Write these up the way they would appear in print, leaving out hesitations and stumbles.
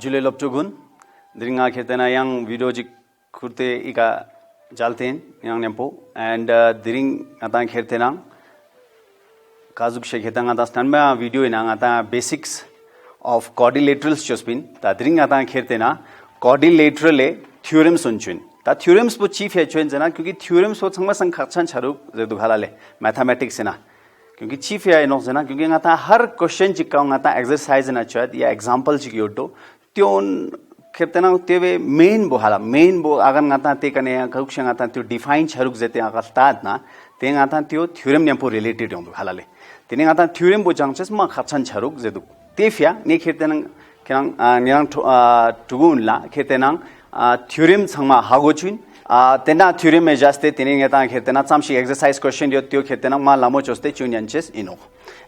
Jule Lopchogun, Dringa Ketana young video kurte ika jalten, young Nempo, and Dring Atan Kertenang, Kazuk Sheketanga Standma video in Angata basics of quadrilaterals chospin, the Dring Atan Kertena, quadrilateral theorems sunchun. The theorems po chief है चुन क्योंकि theorems वो संग संग खर्चन चारू जरूर हाला ले mathematics है ना क्योंकि chief है इन्हों जना क्योंकि अंगता हर question चिक्का अंगता exercise ना चुत या example चिक्की उठो त्यों कहते ना त्यों main बो अगर अंगता ते कने करुक्ष अंगता त्यों define चारूक जेते अगर स्टार्ट ना ते अंगता त्यों theorem नियमपो related होंगे हाला ले तेने अंगता theorem बो जंक्चस मां खर्चन चारूक जरूर ते फिया ने कहते ना क्या नियंग टुगुन ला कहते ना theorem sangma hagochun tena theorem me jaste tene ngata khetena chamshi exercise question yo tyo khetena ma lamo choste chunyanches ino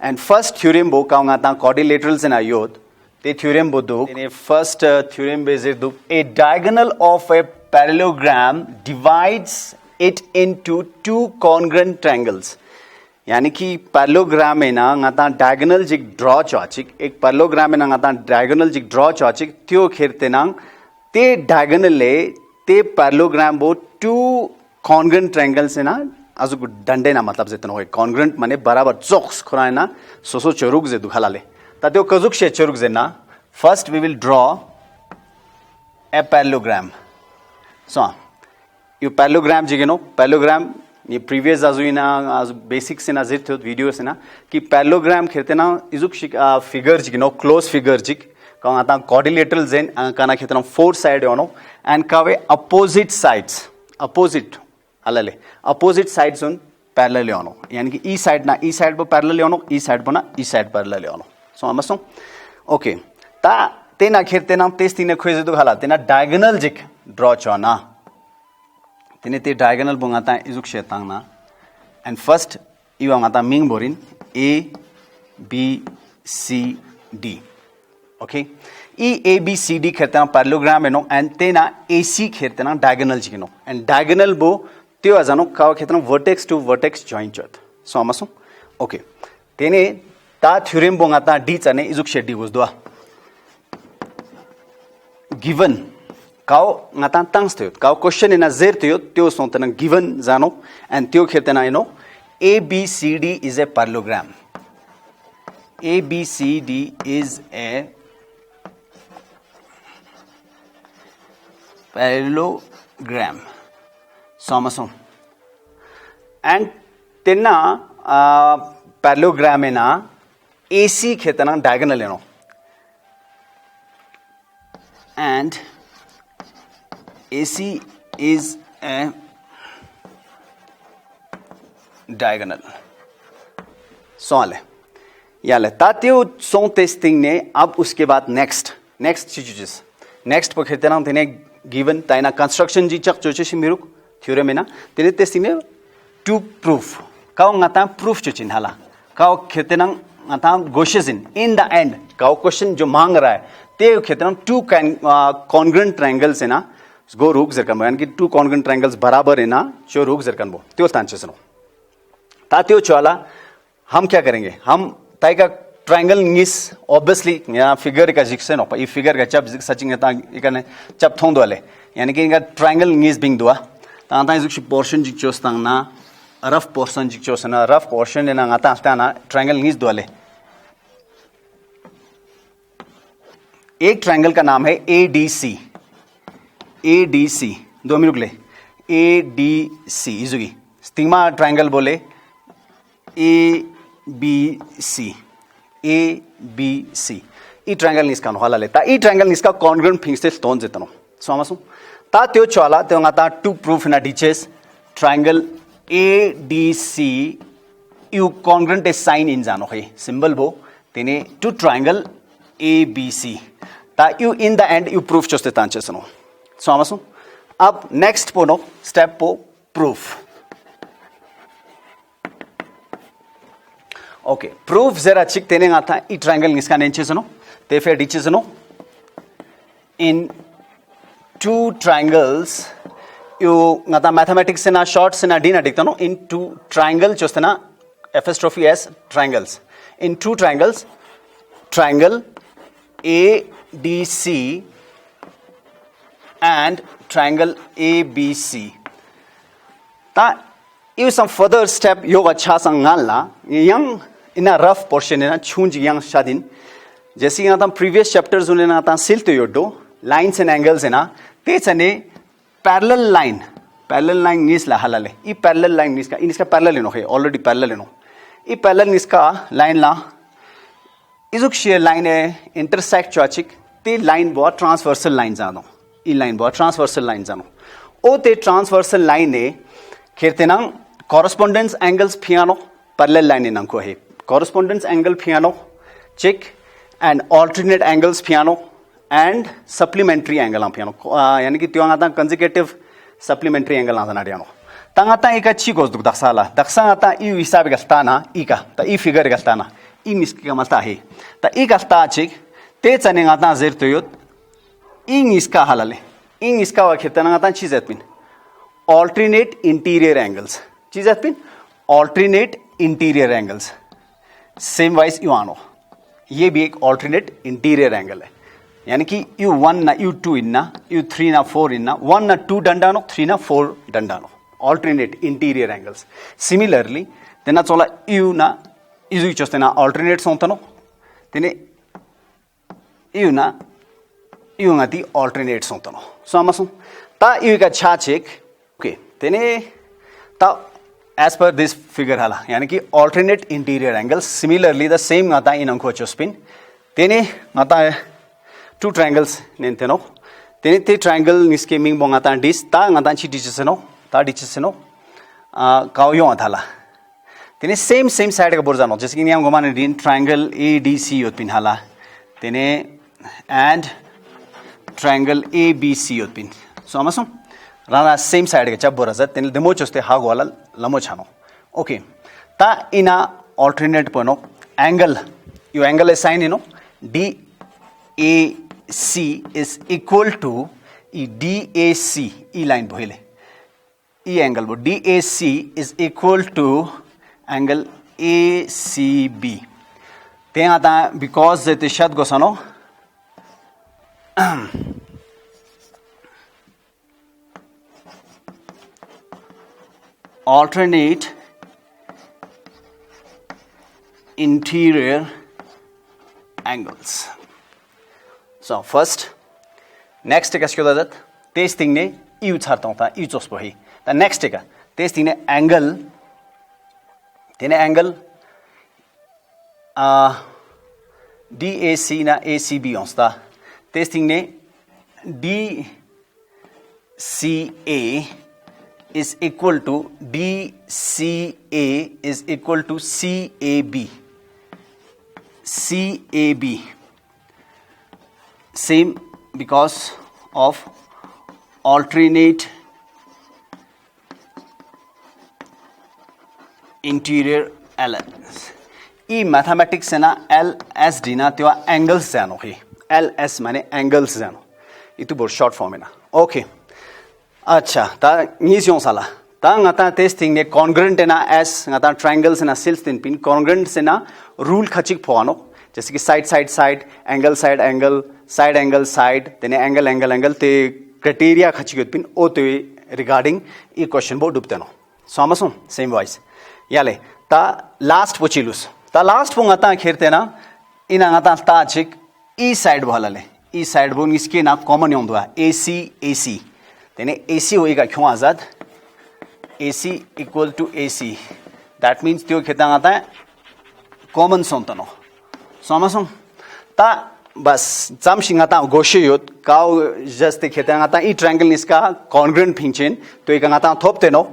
and first theorem bo ka ngata quadrilaterals na yod te theorem bo do tene first theorem be do a diagonal of a parallelogram divides it into two congruent triangles यानी कि parallelogram में ना ngata diagonal jig draw chachik एक parallelogram में ना ngata diagonal jig draw chachik त्यो खेरतेना ते diagonal ले ते parallelogram बो two congruent triangles है ना आजु डंडे ना मतलब जेतन होए congruent माने बराबर जोक्स खुराए ना सोसो चरुक जे दुखाला ले ताते कजुक शे चरुक जे ना first we will draw a parallelogram so you parallelogram जिगेनो parallelogram ये previous आजु इना आजु basic से ना जित हो video से ना कि parallelogram खेरते ना इजुक figure जिगेनो close figure जिग कांग आता quadrilateral zen काना खेतना four side होनो and कावे opposite sides opposite अलले opposite sides उन parallel होनो यानी कि e side ना e side पर parallel होनो e side पर ना e side parallel होनो so आमसों okay ता ते ना खेरते ना तेस तीने खोजे तो खाला ते ना diagonal जिक draw चोना तेने ते diagonal बुंगाता इजुक शेतांग ना and first इव आंगाता मिंग बोरिन a b c d okay a b c d खेरते ना parallelogram है नो and तेना ac खेरते ना diagonal जी नो and diagonal बो त्यो अजानो काव खेरते ना vertex to vertex join चोत so आमसों okay तेने ता theorem बोंगाता d चने इजुक शेडी गुस दुआ given काव ngata tangs त्यो काव question ina zer त्यो सोंतना given जानो and त्यो खेरते ना इनो a b c d is a parallelogram a b c d is a parallelogram समसों and तेना parallelogram में ना AC खेतना diagonal लेनो and AC is a diagonal Sole Yale तात्यो सों टेस्टिंग ने अब उसके बाद next चीज़ next पर खेतना तेने given ताइना construction जी चक चोचे शिमिरुक theorem में ना तेरे testing में to prove cow ngata proof चोचिन हाला काउ खेते नंग ngata गोशेजिन in the end cow question जो मांग रहा है ते खेते नंग two congruent triangles है ना गो रूक जरकन बो यानी कि two congruent triangles बराबर है ना जो रूक जरकन बो त्यो तांचे सनो तात्यो चवाला हम क्या करेंगे हम ताई का triangle ngis obviously या figure का जिक्से नो पर ये figure का चप सचिंग है तां इकने चप थों दो वाले यानी कि इनका triangle ngis बिंग दुआ तां तां जिक्स portion जिक चोस तां ना rough portion जिक चोस ना rough portion ने ना ngata asta ना triangle ngis दो वाले एक triangle का नाम है ADC दो मिनट ले ADC इजुगी stigma triangle बोले ABC ई ट्रायंगल निस्का नो हाला लेता ई ट्रायंगल निस्का कॉन्ग्रुएंट थिंग्स से स्टोन जेतनो सो आमसु ता त्यो चला त्यो ngata टू प्रूफ ना डीचेस ट्रायंगल ADC यू कॉन्ग्रुएंट ए साइन इन जानो है सिंबल बो तेने टू ट्रायंगल ABC ता यू इन द एंड यू प्रूफ चोस्ते तांचे सनो सो आमसु अब नेक्स्ट पो नो स्टेप पो proof Okay, proof zera chik tene ngata I triangle niska nenche sano te fe diche sano in two triangles you ngata mathematics se na short se na d na dikta no in two triangle chostana apostrophe s triangles in two triangles triangle A ADC and triangle ABC. Ta you some further step yo acha sangala yang in a rough portion in a chunj yang shadin. जैसे यहाँ तम previous chapters उन्हें ना ता सिलते यो दो lines and angles है ना ते चने parallel line निस ला हलाले ये parallel line निसका इनका parallel लेनो है already parallel लेनो ये parallel निसका line ला इजुक शेयर line है intersect चुआचिक ते line बहुत transversal line जानो ये line बहुत transversal line जानो ओ ते transversal line ने खेरते ना correspondence angles फियानो parallel line नंको है correspondence angle फियानो check and alternate angles piano and supplementary angle piano यानी कि त्यों आता consecutive supplementary angle आता नाडियानो तंग आता एक अच्छी गोष्ट दक्सा आता ई हिसाब गस्ता ना ई का ता ई फिगर गस्ता ना ई निस्की का मस्ता है ता ई गस्ता चिक ते चने आता जेर तो यो ई निस्का हलाले ई निस्का वाक्य तना आता चीज़ एतपिन alternate interior angles चीज़ एतपिन alternate interior angles same wise यू आनो ये भी एक ऑल्टरनेट इंटीरियर एंगल है यानी कि U1 ना U2 इन्ना U3 ना 4 इन्ना 1 ना 2 डंडानो 3 ना 4 डंडानो ऑल्टरनेट इंटीरियर एंगल्स सिमिलरली तेना चोला U ना इजु चोस्ते ना ऑल्टरनेट सोंतनो तेने U ना U ngati ऑल्टरनेट सोंतनो सो आमसो ता U का छाचेक ओके तेने ता as per this figure hala यानी कि alternate interior angles similarly the same ngata in angko chospin tene ngata two triangles nenteno tene te triangle niske ming bongata dis ta ngata chi dichiseno ta dichiseno kaoyo athala tene same side ka borzano जैसे कि नियम गोमाने दिन triangle ADC yotpin hala tene and triangle ABC yotpin so amasum Rana same side के चब्बो रजत तेने दमो चोस्ते हाग वाला लमो छानो okay ता इना ऑल्टरनेट पनो एंगल यू एंगल is sign इनो DAC is equal to ई DAC ई लाइन बोले ई एंगल बो DAC is equal to angle ACB ते आता because ते शब्द गोसनो alternate interior angles. So first, next क्या स्क्योदा दत testing ने यू छाता होता यू चोस पही ता next का testing ने angle तेने angle DAC ना ACB होता testing ने DCA is equal to DCA is equal to CAB. Same because of alternate interior elements. E mathematics है ना LSD ना तो angles जानो ही LS माने angles जानो ये तो बहुत short form है ना okay अच्छा ता नीसियों साला ता ngata testing ने congruent ना S ngata triangles ना sils tin pin congruent से ना rule खचिक फोआनो जैसे कि side angle तेने angle ते criteria खचिक पिन ओ तो regarding ये question बोर्ड डुबते नो समझो same wise याले ता last पोचिलुस ता last पो ngata खेरते ना इन ngata ता चिक e side बोलाले e side बो इसके ना common योंदुआ AC तेने AC होएगा क्यों आजाद AC equal to AC that means त्यो खेता आता है common सोंतनो समझो ता बस जम शिंगाता गोशे योत काउ जस्ते खेता आता ई triangle निस्का congruent फिंचेन तो एक आता थोपते नो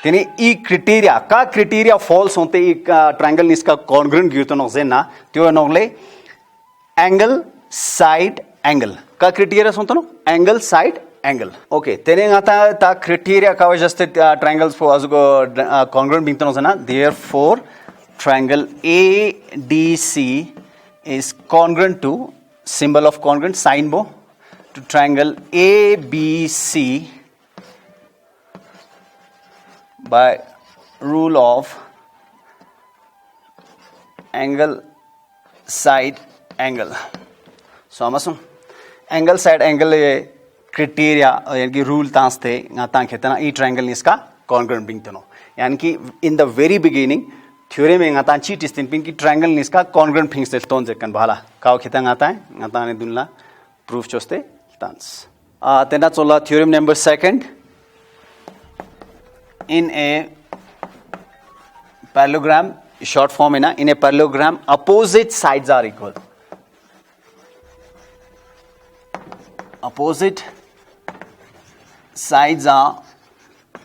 तेने ई criteria false होते ई triangle निस्का congruent गिरतो नो जेना त्यो नोगले angle side angle का criteria सोंतनो angle side angle okay तेरे ngata ta criteria का वजह से triangles for असको congruent बिंगतनो से ना therefore triangle ADC is congruent to symbol of congruent sign bo to triangle ABC by rule of angle side angle so amasum angle side angle criteria यानी कि rule तांस थे ngata khetana e triangle niska congruent bing teno यानी कि in the very beginning theorem में ngata chi tistin pin ki triangle niska congruent things tel ton jekan bhala kaw kheta ngata ne dunla proof choste tans tena chola theorem number second in a parallelogram short form in a parallelogram opposite sides are equal. Opposite sides are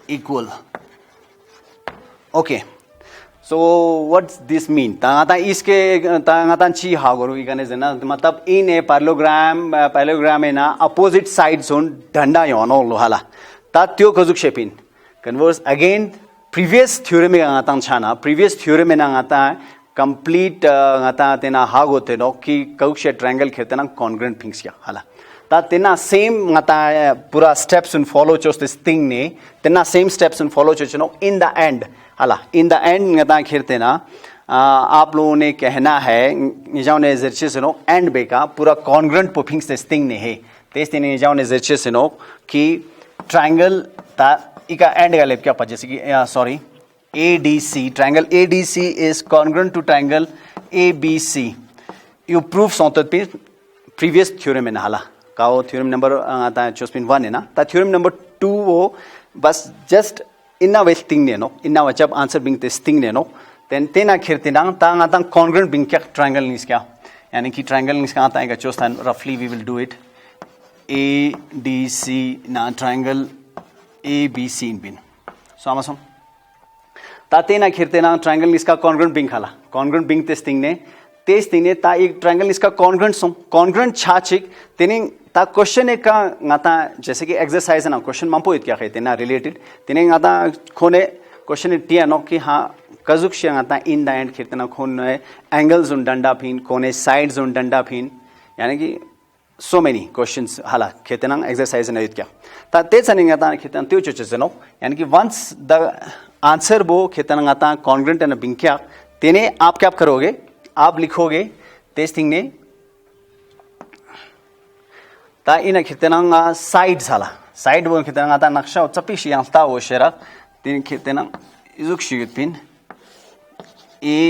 equal. Okay, so what's this mean? तांगाता इसके तांगाता ची हागोरु इकाने जना मतलब in a parallelogram में ना opposite sides हों डंडा YONO लोहाला ता त्यो कजुक शेपिन converse again previous theorem में ngata chana previous theorem में ngata complete ngata tena hago teno ki kauksha triangle khetena congruent things ya hala ta tena same ngata pura steps and follow chos this thing ne tena same steps and follow chono in the end hala in the end ngata khetena आप लोगों ने कहना है निजाओ ने exercise no end बेका पूरा congruent poppings this thing ने है तेज ने निजाओ ने exercise नो कि triangle ता इका एंड का लेप क्या पा जैसे कि sorry ADC triangle ADC is congruent to triangle ABC you prove something पे previous theorem में नहाला काओ theorem number आता है चोस्पिन 1 है ना ता theorem number 2 वो बस just इन्ना वेस्ट थिंग ने नो इन्ना वचब आंसर बिंग ते थिंग ने नो then तेना खिरते ना ता आता congruent बिंग क्या triangle निस क्या यानी कि triangle निस का आता है का चोस्तान roughly we will do it ADC ना triangle ABC in bin so amasom tate na khirte na triangle iska congruent bing khala congruent bing testing ne ta ek triangle iska congruent chachik tening ta question ek ka ngata jaise ki exercise na question mampo it kya khete na related tening ngata khone question it tia no ki ha kazuk she ngata in the end khirte na khone angles un danda phin kone sides un danda phin yani ki so many questions hala khetenang exercise na it kya ta te chaning ata khetan teu choche no yani ki once the answer bo khetanang ata congruent and binkya tene aap kya karoge aap likhoge testing ne ta ina khetanang sides hala side bo khetanang ata naksha chapi shi yangsta wo shera tin khetanang izuk shi pin A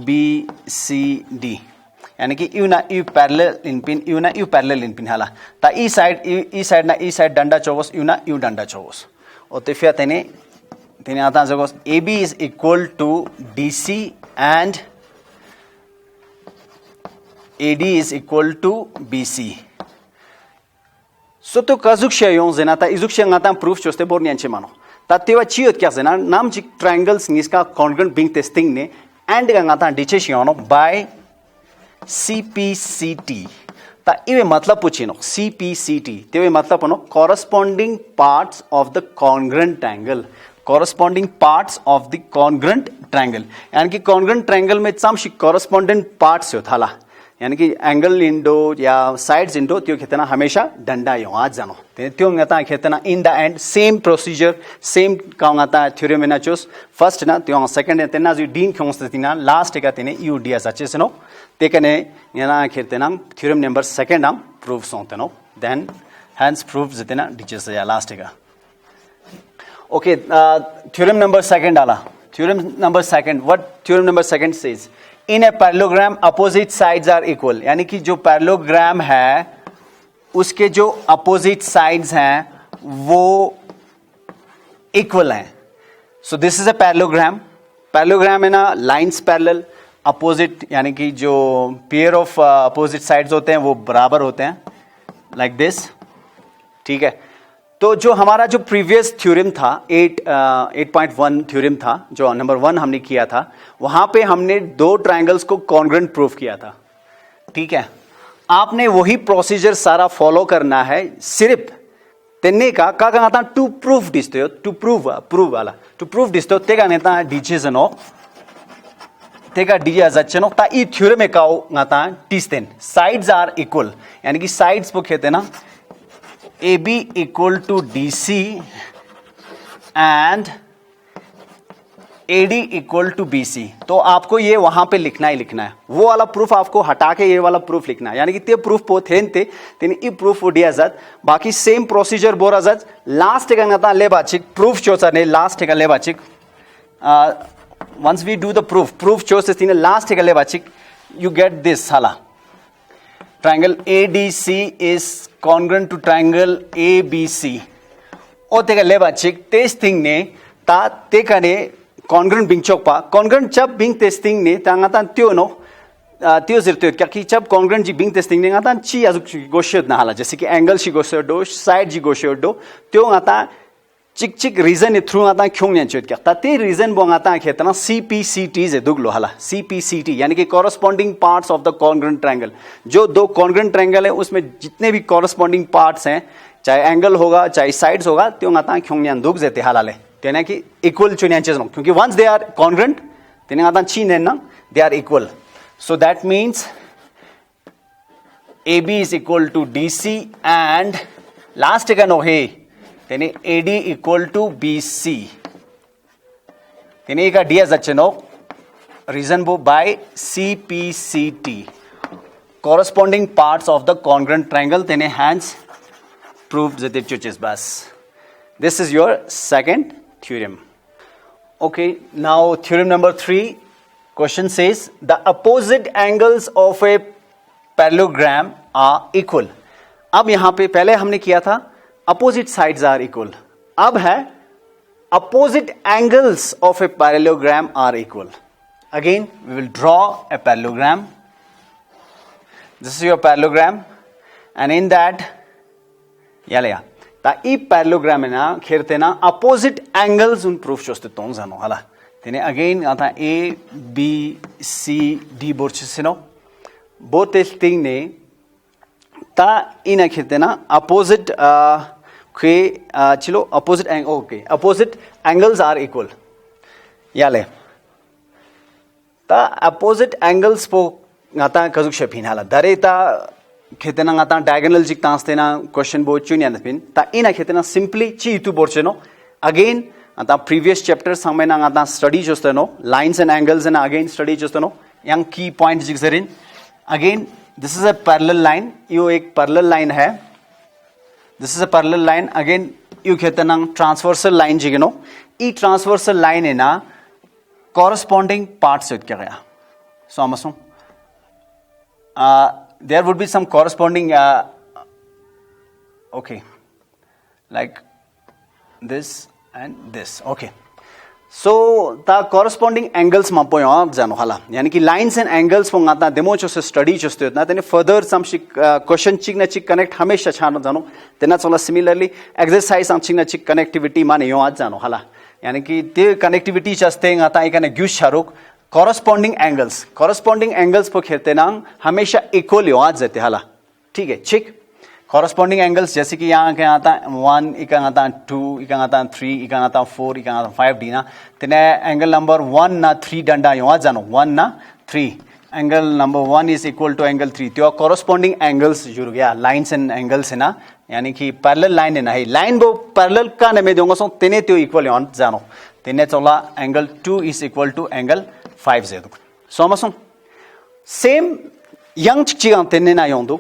B C D यानी कि you ना you parallel in pin you ना you parallel in pin हाला ता ई side ना ई side डंडा चौगस you ना you डंडा चौगस और ते फिर तेने आता जगस AB is equal to DC and AD is equal to BC so तो कजुक शेयों जना ता इजुक शेंग आता प्रूफ चोस्ते बोर न्यांचे मानो ता तेवा चियत क्या जना नाम चिक ट्रायंगल्स निसका कॉन्ग्रुएंट बिंग टेस्टिंग ने एंड का आता डीचे शेयों बाय CPCT ता इवे मतलब पूछिनो CPCT तेवे मतलब पनो corresponding parts of the congruent triangle corresponding parts of the congruent triangle यानी कि congruent triangle में चामशी corresponding parts हो थाला यानी कि एंगल इंडो या साइड्स इंडो त्यो खेतना हमेशा डंडा यो आज जानो त्यो ngata खेतना in the end same procedure same का ngata थ्योरम ना चोस फर्स्ट ना त्यो सेकंड तेना जो डीन खोंस तिना लास्ट का तेने यू डी एस एच नो तेकने yana खेतना थ्योरम नंबर सेकंड हम प्रूफ सोंतनो देन हैंस प्रूफ जितना डीचेस या लास्ट का ओके थ्योरम नंबर सेकंड आला theorem number second what theorem number second says in a parallelogram opposite sides are equal यानी कि जो पैरेललोग्राम है उसके जो अपोजिट साइड्स हैं वो इक्वल हैं so this is a parallelogram parallelogram है ना लाइंस पैरेलल अपोजिट यानी कि जो पेयर ऑफ अपोजिट साइड्स होते हैं वो बराबर होते हैं लाइक दिस ठीक है तो जो हमारा जो प्रीवियस थ्योरम था 8.1 थ्योरम था जो नंबर 1 हमने किया था वहां पे हमने दो ट्रायंगल्स को कॉन्ग्रुएंट प्रूफ किया था ठीक है आपने वही प्रोसीजर सारा फॉलो करना है सिर्फ तेने का आता टू प्रूफ दिस्तो टू प्रूव वाला टू प्रूफ दिस्तो तेगा नेता डिसिजनो तेगा डिया जचनो ता ई थ्योरम का ngata टिस्टेन साइड्स आर इक्वल यानी कि साइड्स को कहते ना AB equal to DC and AD equal to BC, तो आपको ये वहां पे लिखना ही लिखना है, वो वाला प्रूफ आपको हटा के ये वाला प्रूफ लिखना है, यानी कि ते प्रूफ पोथेन ते तेने ई प्रूफ उडिया जत बाकी सेम प्रोसीजर बोरा जत लास्ट का ngata ले बाचिक प्रूफ चोसा ने लास्ट का ले बाचिक once we do the proof चोसे तीने लास्ट का ले बाचिक you get this hala triangle ADC is congruent to triangle ABC ओ ते का ले बाचिक टेस्ट थिंग ने ता ते का ने congruent बिंग चौक पा congruent जब बिंग टेस्टिंग ने तांगा तान त्यो नो त्यो जिरते क्या कि जब congruent जी बिंग टेस्टिंग ने गाता ची आजुक गोशियत ना हाला जैसे कि एंगल शी गोशियत दो साइड जी गोशियत दो त्यो गाता चिक चिक रीजन थ्रू गाता क्यों नहीं चुत क्या ताते रीजन बो गाता खेतना CPCT जे दुगलो हाला CPCT यानी कि corresponding parts of the congruent triangle, जो दो congruent triangle है उसमें जितने भी corresponding parts हैं चाहे एंगल होगा चाहे साइड्स होगा त्यो गाता क्यों नहीं दुग जेते हाला ले तेना कि इक्वल चुनियांचेस नो क्योंकि वंस दे आर कॉन्ग्रेंट तेने गाता ची नेना they are equal, so that means AB is equal to DC and last का नो है तेने AD इक्वल टू BC तेने का दिया जच्चे नो रीजन बो by CPCT corresponding parts of the congruent triangle तेने hence proved that it बस. This is your second theorem. Okay, now theorem number 3. Question says the opposite angles of a parallelogram are equal. अब यहां पे पहले हमने किया था opposite sides are equal. अब है opposite angles of a parallelogram are equal. Again, we will draw a parallelogram. This is your parallelogram, and in that, Yale ता ई पैरेललोग्राम ना खेरते ना अपोजिट एंगल्स उन प्रूफ चोस्ते तोंग जानो हाला तेने अगेन आता ABCD बोर्चिसिनो बोतेस्टिंग ने ता इन खेरते ना अपोजिट के चिलो opposite angle okay opposite angles are equal याले ता अपोजिट एंगल्स पो आता कजुक शफिन हाला दरेता खेतना गाता डायगोनल जिक तांसते ना क्वेश्चन बो चुनिया नपिन ता इना खेतना सिंपली ची इतु बोर्चेनो अगेन आता प्रीवियस चैप्टर समय ना गाता स्टडी जोस्तनो lines and angles and again study जोस्तनो यंग की पॉइंट जिक जरिन again this is a parallel line यो एक पैरेलल लाइन है this is a parallel line again यू खेतना ट्रांसवर्सल लाइन जिगनो ई ट्रांसवर्सल लाइन है ना कॉरेस्पॉन्डिंग पार्ट से क्या गया सो हमसो there would be some corresponding okay like this and this okay so the corresponding angles ma po jano hala yani ki lines and angles po ngata demo cho se study choste na tene further some question chik na chik connect hamesha chhano jano tena chola similarly exercise some chik na chik connectivity mane yo आज jano hala yani ki te connectivity chaste ngata ikane gyus charuk corresponding angles पर खेलते ना हमेशा equal हो आज जाते हाला ठीक है चिक corresponding angles जैसे कि यहाँ क्या आता 1 इका आता 2 इका आता 3 इका आता 4 इका आता 5 डी ना तेने एंगल नंबर 1 ना 3 डंडा यहाँ जानो 1 ना 3 angle number 1 is equal to angle 3 तो corresponding angles जुड़ गया lines and angles है ना यानी कि पैरेलल लाइन है ना ही लाइन वो पैरेलल का ने में दूंगा सो तेने तो इक्वल यहाँ जानो तेने चला angle 2 is equal to angle 5 जेदु सो हमसो सेम यंग चिचिगां तेने ना योंदु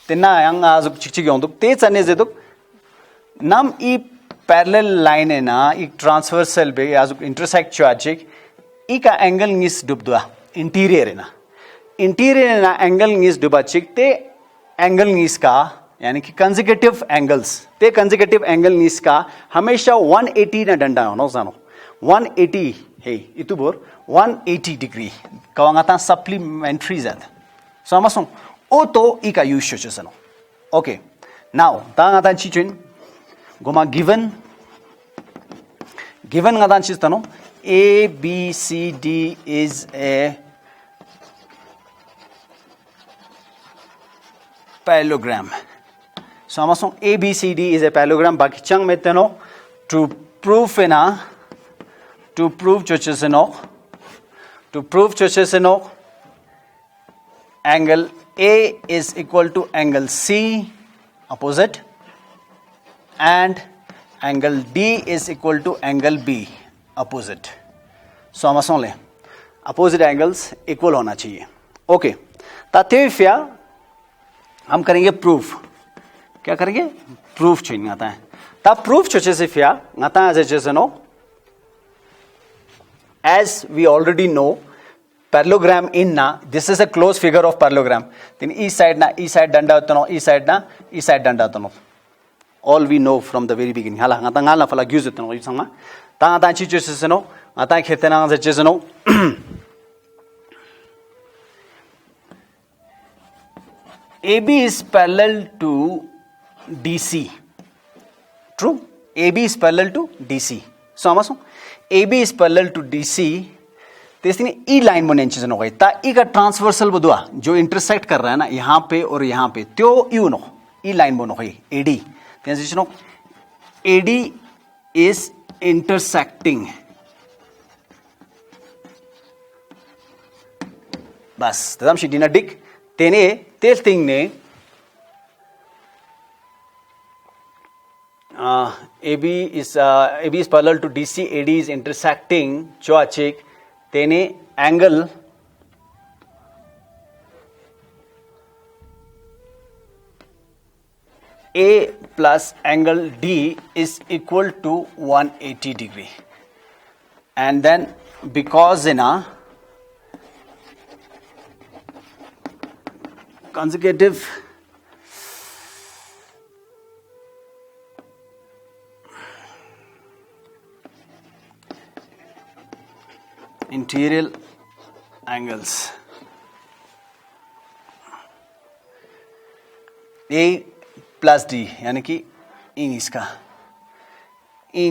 तेना यंग आजुक चिचिग योंदु ते चने जेदु नम ई पैरेलल लाइन है ना एक ट्रांसवर्सल बे आजुक इंटरसेक्ट चाचिक ई का एंगल निस डुबदुआ इंटीरियर है ना एंगल निस डुबा चिक ते एंगल निस का यानी कि कंसेक्यूटिव एंगल्स ते कंसेक्यूटिव एंगल निस का हमेशा 180 ना डंडा हो जानो 180 हे इतु बोर 180 डिग्री कवांगाता सप्लीमेंटरी जात सो हमसो ओ तो ई का यूज चसनो ओके नाउ तांगाता चिचिन गोमा गिवन गाता चिस्तनो ABCD is a parallelogram. So हमसो ABCD is a parallelogram बाकी चंग में तनो to prove angle A is equal to angle C opposite and angle D is equal to angle B opposite so हम ले अपोजिट एंगल्स इक्वल होना चाहिए okay तातेफिया हम करेंगे प्रूफ क्या करेंगे प्रूफ चाहिए आता है तब प्रूफ चोचे से फिया आता है जैसे no as we already know parallelogram in na this is a close figure of parallelogram then east side danda tono east side danda tono all we know from the very beginning hala ngata ngala fala gyuz tono isanga ta chi chu se no ata khetena je je no AB is parallel to DC true AB is parallel to DC so amaso AB is parallel to DC तेस्तिने ई line बने इंचेस नो गई ता ई का transversal बदुआ जो intersect कर रहा है ना यहाँ पे और यहाँ पे त्यो यू नो ई लाइन बनो गई AD तेस्तिने नो AD is intersecting बस तदाम शिडिना डिक तेने तेस्तिंग ने AB is parallel to DC. AD is intersecting choachik tene angle A plus angle D is equal to 180 degree and then because in a consecutive interior angles A plus D यानी कि इन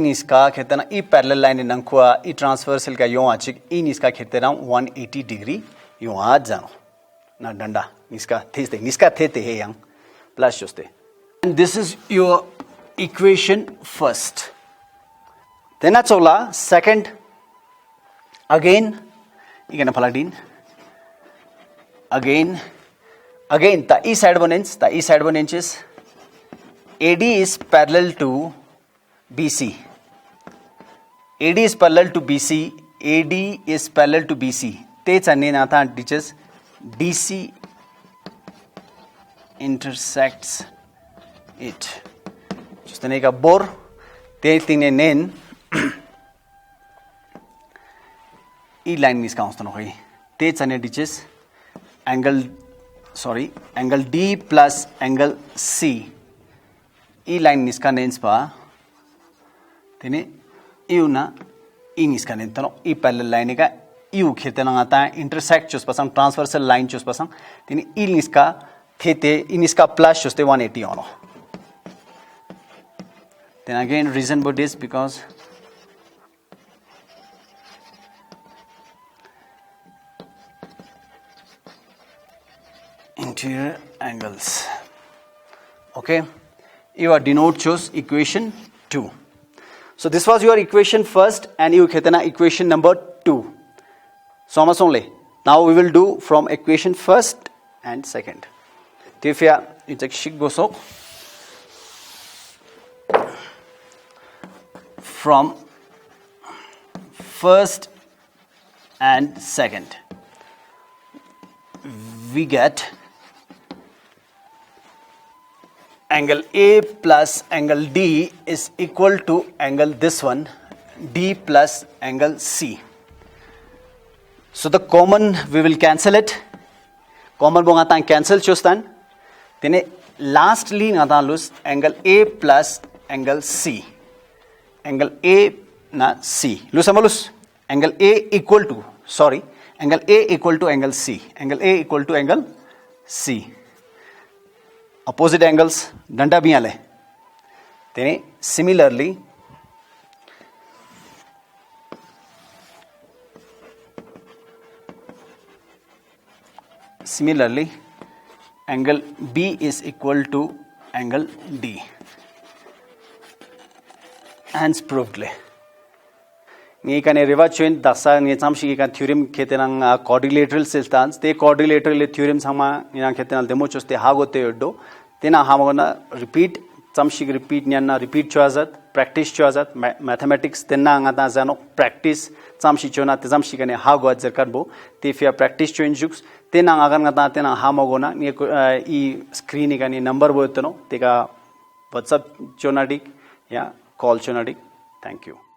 इसका कहते ना E parallel line नंकुआ ई transversal का यो आचिक इन इसका कहते ना 180 degree यो आज जानो ना डंडा निस्का थे है यंग प्लस जोस्ते and this is your equation first then achola second again igana paladin again the east side one inches AD is parallel to BC AD is parallel to BC तेच अन्य ना था teachers DC intersects it just ने का bore ते तीने नेन ई line निस्का होता ना कोई तेज अने ditches angle D plus angle C ई लाइन निस्का नेन्स पा तेने यू ना ई निस्का नेन तनो ई पैरेलल लाइन का यू खेते ना आता है इंटरसेक्ट चुस पसंग ट्रांसवर्सल लाइन चुस पसंग तेने ई निस्का थे ई निस्का plus चुसते 180 ऑनो then again reason for this because interior angles okay you are denote chose equation 2 so this was your equation first and you khetana equation number 2 so amas only now we will do from equation first and second tifia it's a shik goso from first and second we get angle A plus angle D is equal to angle this one D plus angle C so the common we will cancel it common bongata cancel chustan tene lastly ngata lose angle A plus angle C angle A na C lose amalus angle A equal to angle A equal to angle C angle A equal to angle C opposite angles danda bhi ale tene similarly angle B is equal to angle D hence proved le ngi kane riva chain dasa ngi chamshi ka theorem khetenang quadrilateral stance te quadrilateral theorem sama ngi khetenal demo choste hagote yoddo tena hamagona repeat chamshi repeat nyanna repeat choazat practice cho azat mathematics tenna anga ta zano practice chamsi chona te jamsi kane ha go zer karbo te fia practice cho injux tenna anga nga ta tenna ha mogona ni I screen ga ni number bo teno te ga WhatsApp chona dik ya call chona dik. Thank you.